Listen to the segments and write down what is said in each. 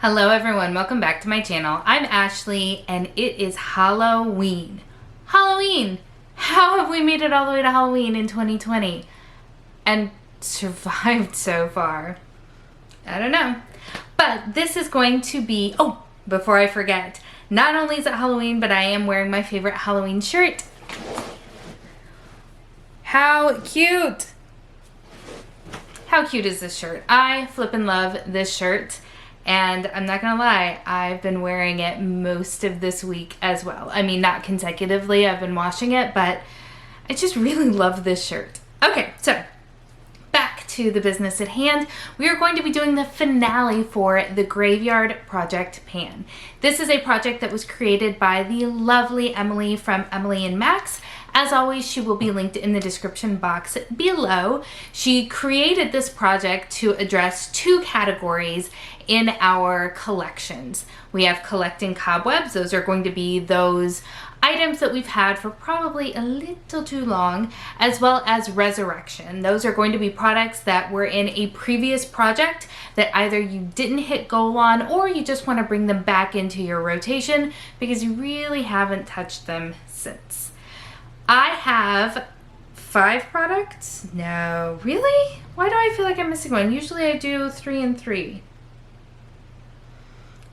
Hello everyone, welcome back to my channel. I'm Ashley and it is Halloween. Halloween! How have we made it all the way to Halloween in 2020 and survived so far? I don't know. But this is going to be, oh, before I forget, not only is it Halloween, but I am wearing my favorite Halloween shirt. How cute! How cute is this shirt? I flippin' love this shirt. And I'm not gonna lie, I've been wearing it most of this week as well. I mean, not consecutively, I've been washing it, but I just really love this shirt. Okay, so back to the business at hand. We are going to be doing the finale for the Graveyard Project Pan. This is a project that was created by the lovely Emily from Emily and Max. As always, she will be linked in the description box below. She created this project to address two categories in our collections. We have collecting cobwebs. Those are going to be those items that we've had for probably a little too long, as well as resurrection. Those are going to be products that were in a previous project that either you didn't hit goal on or you just want to bring them back into your rotation because you really haven't touched them since. I have 5 products. No, really? Why do I feel like I'm missing one? Usually I do 3 and 3.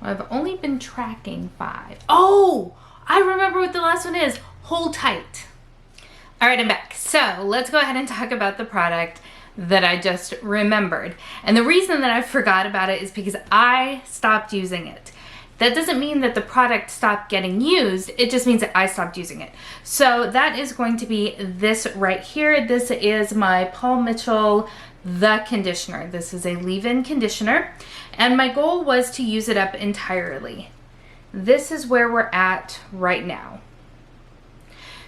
I've only been tracking 5. Oh, I remember what the last one is. Hold tight. All right, I'm back. So let's go ahead and talk about the product that I just remembered. And the reason that I forgot about it is because I stopped using it. That doesn't mean that the product stopped getting used, it just means that I stopped using it. So that is going to be this right here. This is my Paul Mitchell The Conditioner. This is a leave-in conditioner, and my goal was to use it up entirely. This is where we're at right now.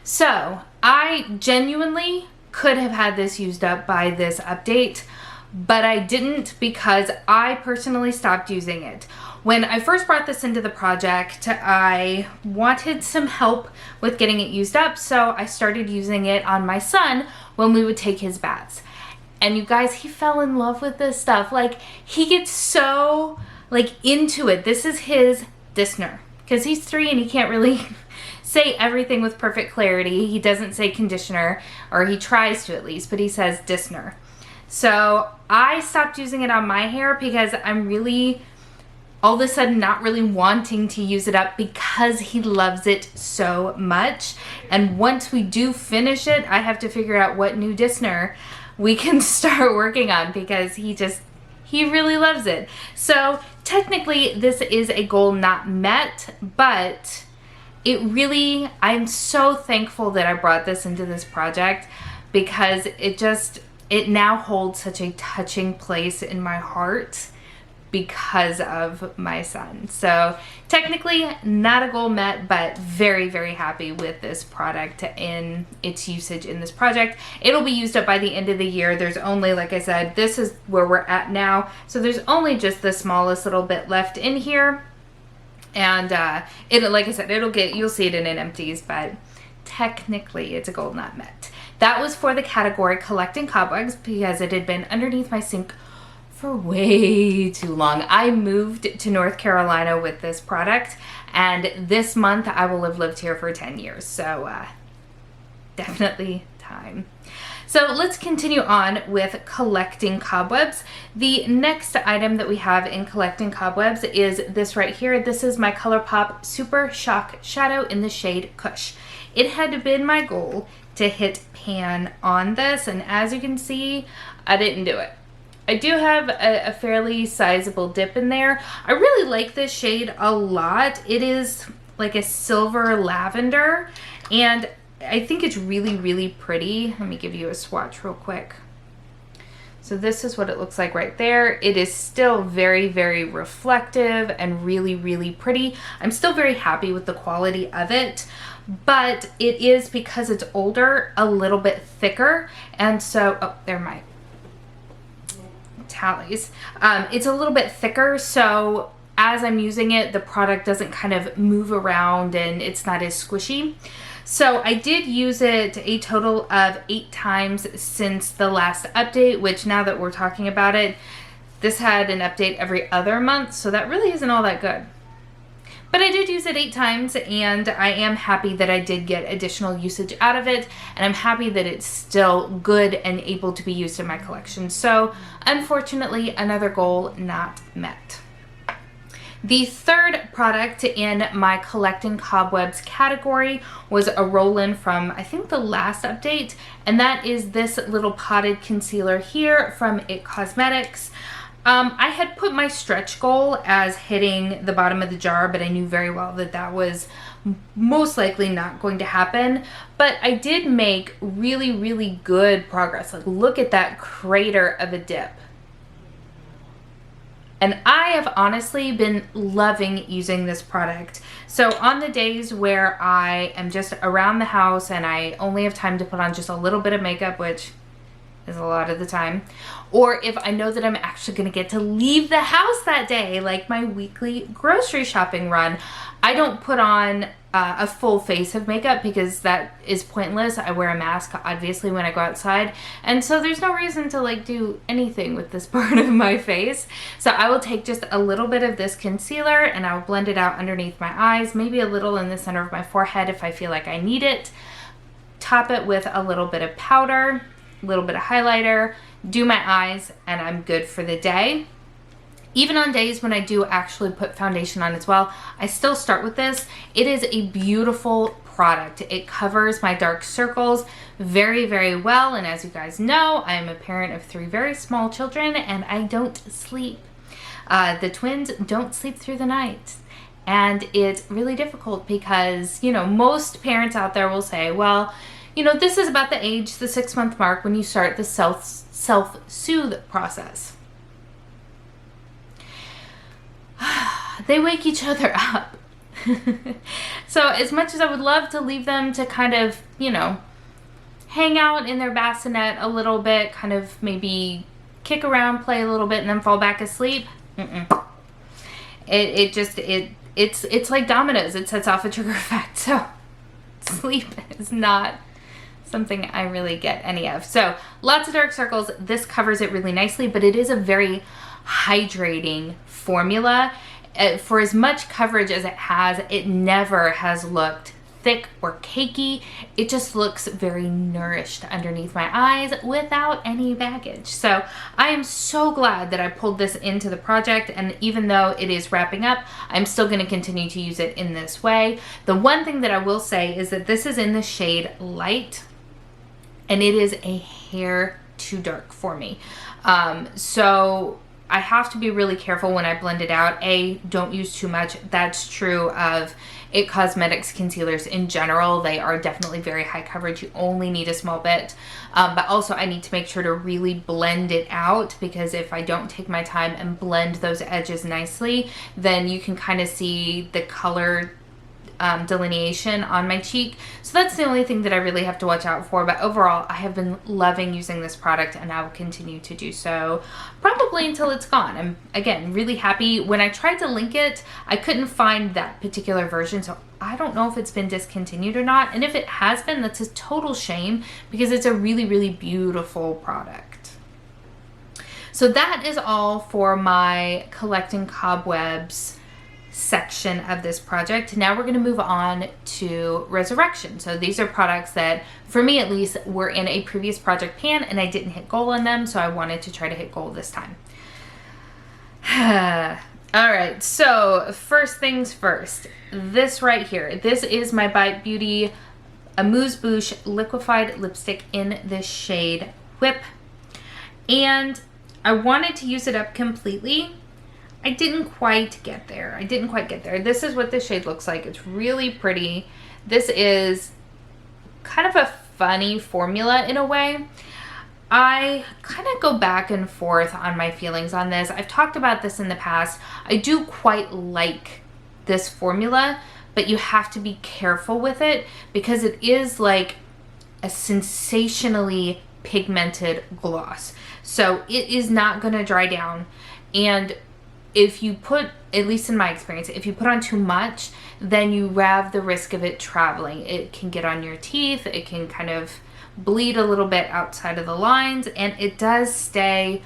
So I genuinely could have had this used up by this update, but I didn't because I personally stopped using it. When I first brought this into the project, I wanted some help with getting it used up, so I started using it on my son when we would take his baths. And you guys, he fell in love with this stuff. Like, he gets so, like, into it. This is his Disner, because he's 3 and he can't really say everything with perfect clarity. He doesn't say conditioner, or he tries to at least, but he says Disner. So I stopped using it on my hair because I'm really all of a sudden not really wanting to use it up because he loves it so much. And once we do finish it, I have to figure out what new Disner we can start working on because he really loves it. So technically this is a goal not met, but I'm so thankful that I brought this into this project because it now holds such a touching place in my heart because of my son. So technically not a goal met, but very, very happy with this product in its usage in this project. It'll be used up by the end of the year. There's only, like I said, this is where we're at now. So there's only just the smallest little bit left in here. And like I said, you'll see it in an empties, but technically it's a goal not met. That was for the category collecting cobwebs because it had been underneath my sink for way too long. I moved to North Carolina with this product, and this month I will have lived here for 10 years. So definitely time. So let's continue on with collecting cobwebs. The next item that we have in collecting cobwebs is this right here. This is my Colourpop Super Shock Shadow in the shade Kush. It had been my goal to hit pan on this, and as you can see, I didn't do it. I do have a fairly sizable dip in there. I really like this shade a lot. It is like a silver lavender, and I think it's really, really pretty. Let me give you a swatch real quick. So this is what it looks like right there. It is still very, very reflective and really, really pretty. I'm still very happy with the quality of it, but it is, because it's older, a little bit thicker. And so, oh, there my tallies. It's a little bit thicker, so as I'm using it, the product doesn't kind of move around and it's not as squishy. So I did use it a total of 8 times since the last update, which now that we're talking about it, This had an update every other month, so that really isn't all that good. But I did use it 8 times, and I am happy that I did get additional usage out of it, and I'm happy that it's still good and able to be used in my collection. So unfortunately, another goal not met. The third product in my collecting cobwebs category was a roll-in from, I think, the last update, and that is this little potted concealer here from IT Cosmetics. I had put my stretch goal as hitting the bottom of the jar, but I knew very well that that was most likely not going to happen. But I did make really, really good progress. Like, look at that crater of a dip. And I have honestly been loving using this product. So on the days where I am just around the house and I only have time to put on just a little bit of makeup, which is a lot of the time, or if I know that I'm actually going to get to leave the house that day, like my weekly grocery shopping run, I don't put on a full face of makeup because that is pointless. I wear a mask obviously when I go outside, and so there's no reason to like do anything with this part of my face. So I will take just a little bit of this concealer and I'll blend it out underneath my eyes, maybe a little in the center of my forehead if I feel like I need it, top it with a little bit of powder, a little bit of highlighter, do my eyes, and I'm good for the day. Even on days when I do actually put foundation on as well, I still start with this. It is a beautiful product. It covers my dark circles very, very well. And as you guys know, I am a parent of 3 very small children and I don't sleep. The twins don't sleep through the night. And it's really difficult because, you know, most parents out there will say, well, you know, this is about the age, the 6-month mark, when you start the self-soothe process. They wake each other up. So as much as I would love to leave them to kind of, you know, hang out in their bassinet a little bit, kind of maybe kick around, play a little bit, and then fall back asleep, it's like dominoes. It sets off a trigger effect. So sleep is not something I really get any of. So lots of dark circles. This covers it really nicely, but it is a very hydrating formula. For as much coverage as it has, it never has looked thick or cakey. It just looks very nourished underneath my eyes without any baggage. So I am so glad that I pulled this into the project, and even though it is wrapping up, I'm still going to continue to use it in this way. The one thing that I will say is that this is in the shade Light, and it is a hair too dark for me. So I have to be really careful when I blend it out. Don't use too much. That's true of IT Cosmetics concealers in general. They are definitely very high coverage. You only need a small bit. But also I need to make sure to really blend it out, because if I don't take my time and blend those edges nicely, then you can kind of see the color delineation on my cheek. So that's the only thing that I really have to watch out for. But overall, I have been loving using this product, and I will continue to do so probably until it's gone. I'm, again, really happy. When I tried to link it, I couldn't find that particular version, so I don't know if it's been discontinued or not. And if it has been, that's a total shame, because it's a really, really beautiful product. So that is all for my collecting cobwebs section of this project. Now we're going to move on to Resurrection. So these are products that, for me at least, were in a previous project pan and I didn't hit goal on them, so I wanted to try to hit goal this time. Alright, so first things first. This right here. This is my Bite Beauty Amuse Bouche Liquified Lipstick in the shade Whip. And I wanted to use it up completely. I didn't quite get there. This is what this shade looks like. It's really pretty. This is kind of a funny formula in a way. I kind of go back and forth on my feelings on this. I've talked about this in the past. I do quite like this formula, but you have to be careful with it because it is like a sensationally pigmented gloss. So it is not going to dry down. And if you put, at least in my experience, if you put on too much, then you have the risk of it traveling. It can get on your teeth, it can kind of bleed a little bit outside of the lines, and it does stay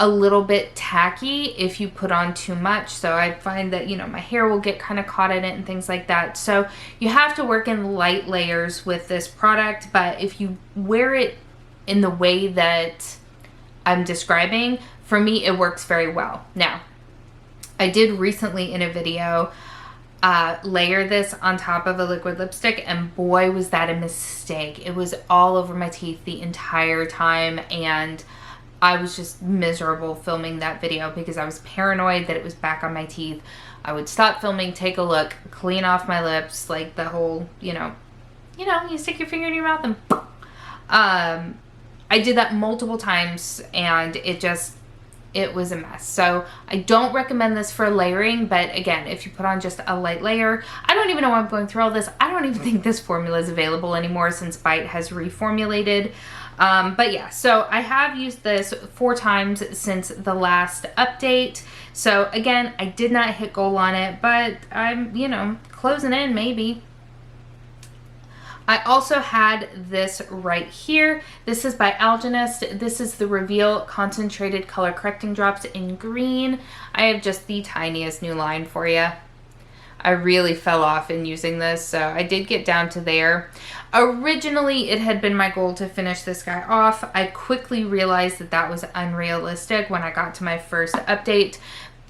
a little bit tacky if you put on too much. So I find that, you know, my hair will get kind of caught in it and things like that. So you have to work in light layers with this product, but if you wear it in the way that I'm describing, for me, it works very well. Now, I did recently in a video layer this on top of a liquid lipstick, and boy, was that a mistake. It was all over my teeth the entire time, and I was just miserable filming that video because I was paranoid that it was back on my teeth. I would stop filming, take a look, clean off my lips, like the whole, you stick your finger in your mouth and I did that multiple times, and it was a mess. So I don't recommend this for layering, but again, if you put on just a light layer, I don't even know why I'm going through all this. I don't even think this formula is available anymore since Bite has reformulated. But yeah, so I have used this 4 times since the last update. So again, I did not hit goal on it, but I'm, closing in maybe. I also had this right here. This is by Algenist. This is the Reveal Concentrated Color Correcting Drops in green. I have just the tiniest new line for you. I really fell off in using this, so I did get down to there. Originally, it had been my goal to finish this guy off. I quickly realized that that was unrealistic when I got to my first update,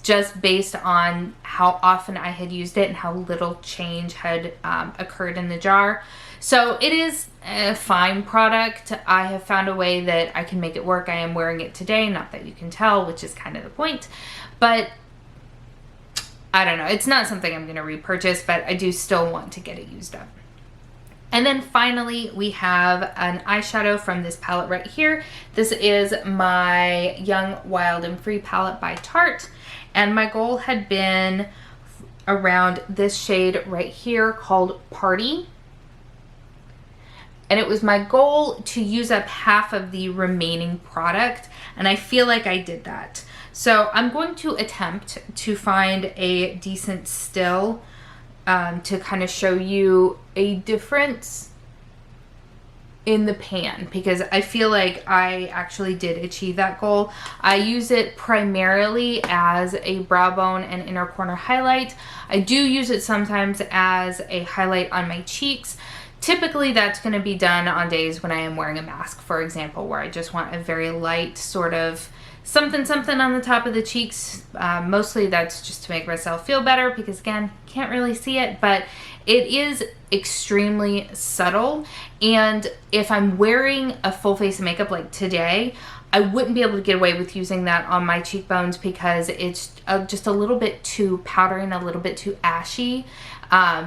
just based on how often I had used it and how little change had occurred in the jar. So it is a fine product. I have found a way that I can make it work. I am wearing it today, not that you can tell, which is kind of the point, but I don't know. It's not something I'm going to repurchase, but I do still want to get it used up. And then finally, we have an eyeshadow from this palette right here. This is my Young, Wild, and Free palette by Tarte. And my goal had been around this shade right here called Party. And it was my goal to use up half of the remaining product. And I feel like I did that. So I'm going to attempt to find a decent still to kind of show you a difference in the pan, because I feel like I actually did achieve that goal. I use it primarily as a brow bone and inner corner highlight. I do use it sometimes as a highlight on my cheeks. Typically that's going to be done on days when I am wearing a mask, for example, where I just want a very light sort of something on the top of the cheeks. Mostly that's just to make myself feel better, because again, can't really see it, but it is extremely subtle. And if I'm wearing a full face of makeup like today, I wouldn't be able to get away with using that on my cheekbones because it's just a little bit too powdery and a little bit too ashy.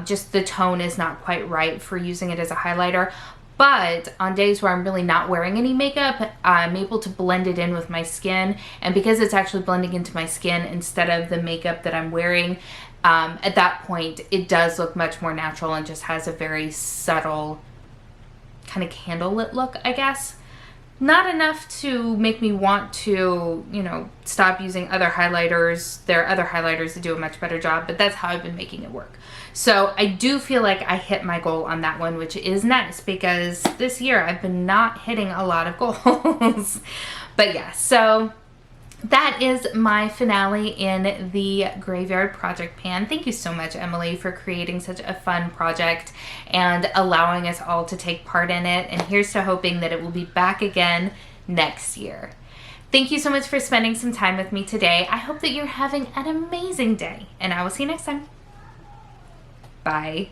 Just the tone is not quite right for using it as a highlighter. But on days where I'm really not wearing any makeup, I'm able to blend it in with my skin. And because it's actually blending into my skin instead of the makeup that I'm wearing, at that point, it does look much more natural and just has a very subtle kind of candlelit look, I guess. Not enough to make me want to, stop using other highlighters. There are other highlighters that do a much better job, but that's how I've been making it work. So I do feel like I hit my goal on that one, which is nice because this year I've been not hitting a lot of goals. But yeah, so that is my finale in the Graveyard Project Pan. Thank you so much, Emily, for creating such a fun project and allowing us all to take part in it. And here's to hoping that it will be back again next year. Thank you so much for spending some time with me today. I hope that you're having an amazing day, and I will see you next time. Bye.